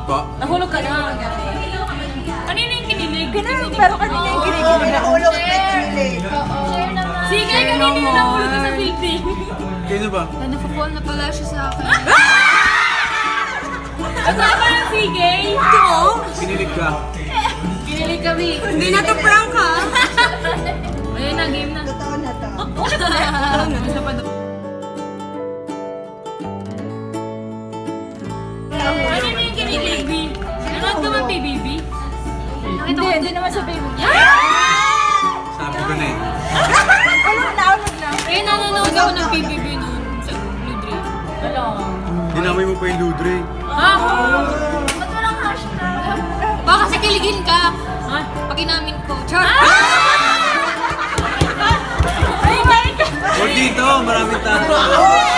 Pa? Nahulog ka na. Kanina yung kinilig. Pero kanina yung kinilig. Nahulog na kinilig. Sige, kanina yung nahulog ka sa building. Kino ba? Napapol na pala siya sa akin. Kasama yung sige. Kinilig ka. Kinilig kami. Hindi na to prank ha? Ayun na, game na. Totoo na to. Isa pa doon. Kanina yung kinilig, B. Nanood ka man, PBB? Hindi naman sa baby. Sabi ko na eh. Naulog na. Eh, nanonood ako ng PBB noon sa Ludre. Wala. Dinamay mo pa yung Ludre. Ha? Ba't walang hashtag? Baka kasi kiligin ka. Ha? Pag inamin ko. Char! Ay, balik ka! O dito, maraming tao.